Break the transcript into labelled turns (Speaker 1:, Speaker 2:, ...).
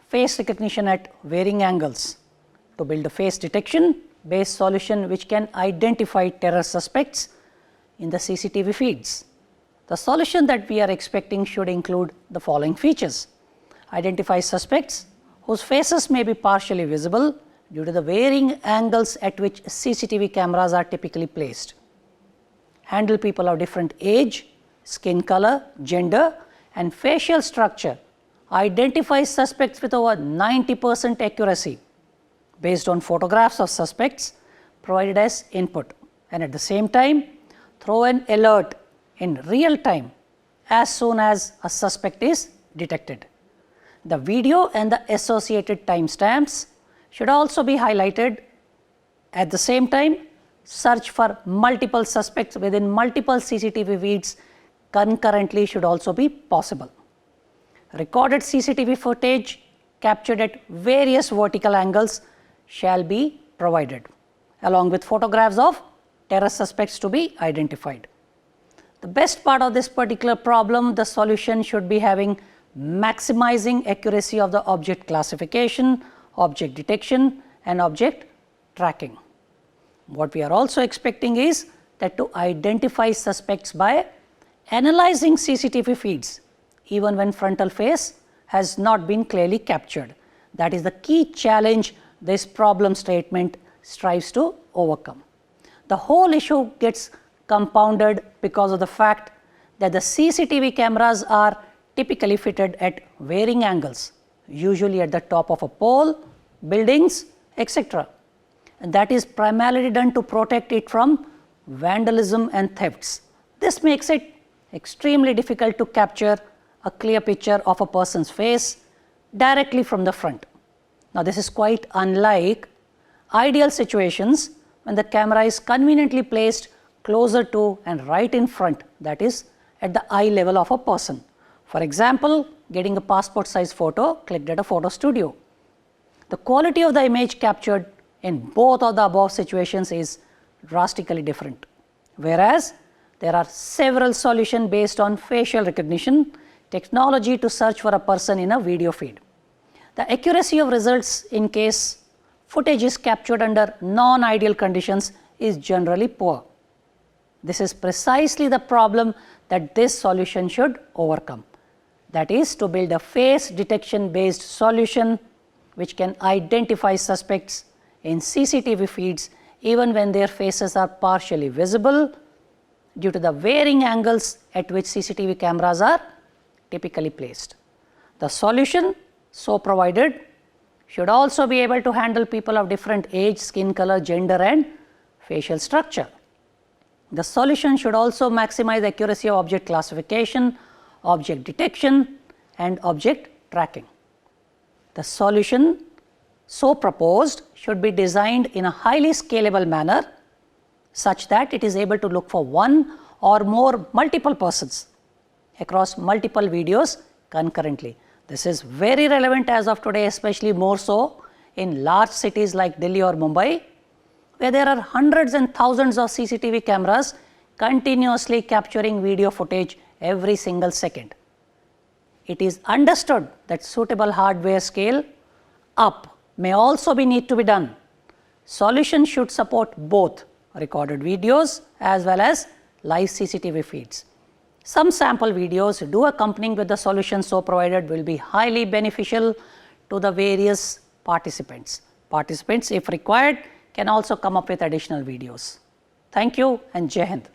Speaker 1: face recognition at varying angles to build a face detection based solution which can identify terror suspects in the CCTV feeds. The solution that we are expecting should include the following features: identify suspects whose faces may be partially visible due to the varying angles at which CCTV cameras are typically placed, handle people of different age, skin color, gender and facial structure, identify suspects with over 90% accuracy based on photographs of suspects provided as input, and at the same time throw an alert in real time as soon as a suspect is detected. The video and the associated timestamps should also be highlighted. At the same time, search for multiple suspects within multiple CCTV feeds concurrently should also be possible. Recorded CCTV footage captured at various vertical angles shall be provided, along with photographs of terror suspects to be identified. The best part of this particular problem, the solution should be having maximizing accuracy of the object classification, object detection and object tracking. What we are also expecting is that to identify suspects by analyzing CCTV feeds even when frontal face has not been clearly captured. That is the key challenge this problem statement strives to overcome. The whole issue gets compounded because of the fact that the CCTV cameras are typically fitted at varying angles, usually at the top of a pole, buildings, etc. And that is primarily done to protect it from vandalism and thefts. This makes it extremely difficult to capture a clear picture of a person's face directly from the front. Now, this is quite unlike ideal situations when the camera is conveniently placed closer to and right in front, that is at the eye level of a person. For example, getting a passport size photo clicked at a photo studio. The quality of the image captured in both of the above situations is drastically different, whereas there are several solutions based on facial recognition technology to search for a person in a video feed. The accuracy of results in case footage is captured under non-ideal conditions is generally poor. This is precisely the problem that this solution should overcome. That is to build a face detection based solution which can identify suspects in CCTV feeds even when their faces are partially visible due to the varying angles at which CCTV cameras are typically placed. The solution so provided should also be able to handle people of different age, skin color, gender and facial structure. The solution should also maximize accuracy of object classification, object detection and object tracking. The solution so proposed should be designed in a highly scalable manner such that it is able to look for one or more multiple persons across multiple videos concurrently. This is very relevant as of today, especially more so in large cities like Delhi or Mumbai, where there are hundreds and thousands of CCTV cameras continuously capturing video footage every single second. It is understood that suitable hardware scale up may also need to be done. Solution should support both recorded videos as well as live CCTV feeds. Some sample videos do accompanying with the solution so provided will be highly beneficial to the various participants. Participants, if required, can also come up with additional videos. Thank you and Jai Hind.